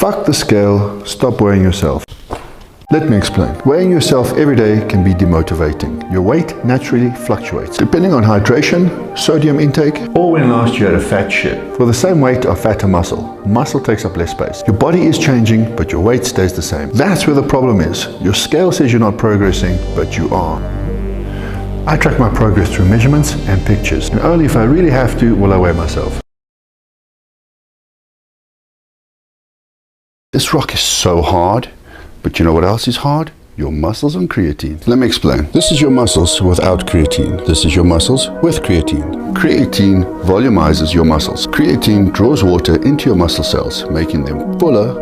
Fuck the scale, stop weighing yourself. Let me explain. Weighing yourself every day can be demotivating. Your weight naturally fluctuates, depending on hydration, sodium intake, or when last you had a fat shit. For the same weight of fat or muscle takes up less space. Your body is changing, but your weight stays the same. That's where the problem is. Your scale says you're not progressing, but you are. I track my progress through measurements and pictures, and only if I really have to will I weigh myself. This rock is so hard. But you know what else is hard? Your muscles on creatine. Let me explain. This is your muscles without creatine. This is your muscles with creatine. Creatine volumizes your muscles. Creatine draws water into your muscle cells, making them fuller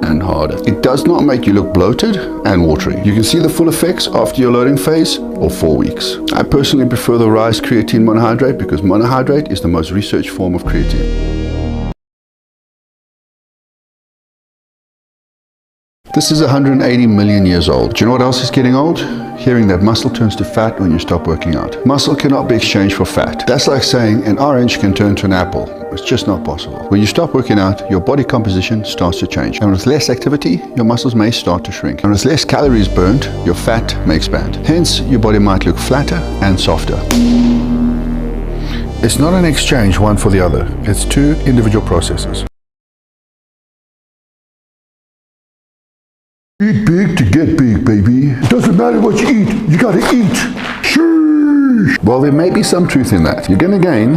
and harder. It does not make you look bloated and watery. You can see the full effects after your loading phase or 4 weeks. I personally prefer the Rise Creatine Monohydrate because monohydrate is the most researched form of creatine. This is 180 million years old. Do you know what else is getting old? Hearing that muscle turns to fat when you stop working out. Muscle cannot be exchanged for fat. That's like saying an orange can turn to an apple. It's just not possible. When you stop working out, your body composition starts to change. And with less activity, your muscles may start to shrink. And with less calories burnt, your fat may expand. Hence, your body might look flatter and softer. It's not an exchange one for the other. It's two individual processes. Eat big to get big, baby. It doesn't matter what you eat, you gotta eat. Sheesh. Well, there may be some truth in that. You're gonna gain.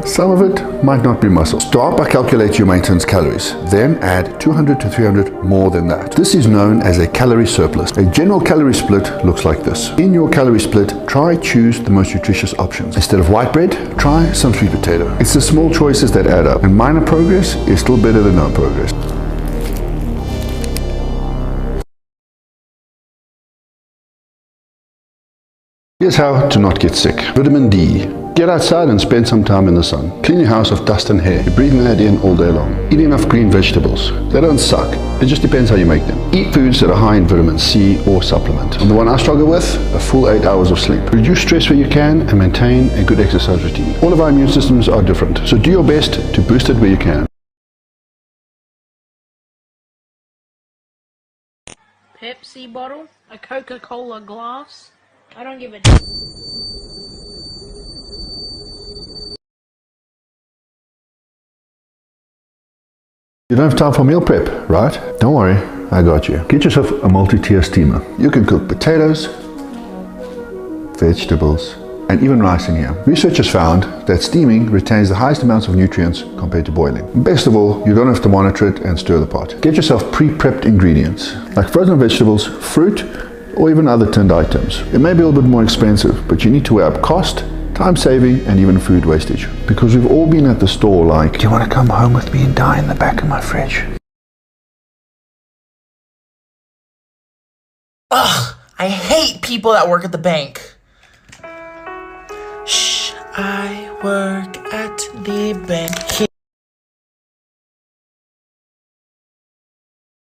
Some of it might not be muscle. Start by calculating your maintenance calories. Then add 200 to 300 more than that. This is known as a calorie surplus. A general calorie split looks like this. In your calorie split, choose the most nutritious options. Instead of white bread, try some sweet potato. It's the small choices that add up. And minor progress is still better than no progress. Here's how to not get sick. Vitamin D. Get outside and spend some time in the sun. Clean your house of dust and hair. You're breathing that in all day long. Eat enough green vegetables. They don't suck. It just depends how you make them. Eat foods that are high in vitamin C or supplement. And the one I struggle with, a full 8 hours of sleep. Reduce stress where you can and maintain a good exercise routine. All of our immune systems are different, so do your best to boost it where you can. Pepsi bottle, a Coca-Cola glass. I don't give a damn. You don't have time for meal prep, right? Don't worry, I got you. Get yourself a multi-tier steamer. You can cook potatoes, vegetables, and even rice in here. Research has found that steaming retains the highest amounts of nutrients compared to boiling. Best of all, you don't have to monitor it and stir the pot. Get yourself pre-prepped ingredients, like frozen vegetables, fruit, or even other tinned items. It may be a little bit more expensive, but you need to weigh up cost, time saving, and even food wastage. Because we've all been at the store like, do you want to come home with me and die in the back of my fridge? Ugh, I hate people that work at the bank. Shh, I work at the bank.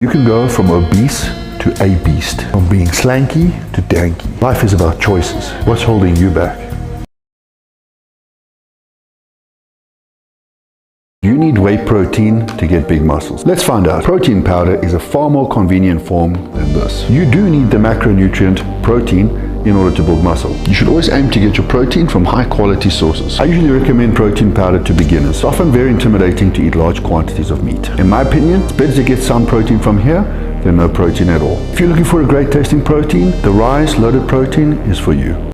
You can go from obese to a beast, from being slanky to danky. Life is about choices. What's holding you back? You need whey protein to get big muscles. Let's find out. Protein powder is a far more convenient form than this. You do need the macronutrient protein in order to build muscle. You should always aim to get your protein from high quality sources. I usually recommend protein powder to beginners. It's often very intimidating to eat large quantities of meat. In my opinion, it's better to get some protein from here than no protein at all. If you're looking for a great tasting protein, the Rise Loaded Protein is for you.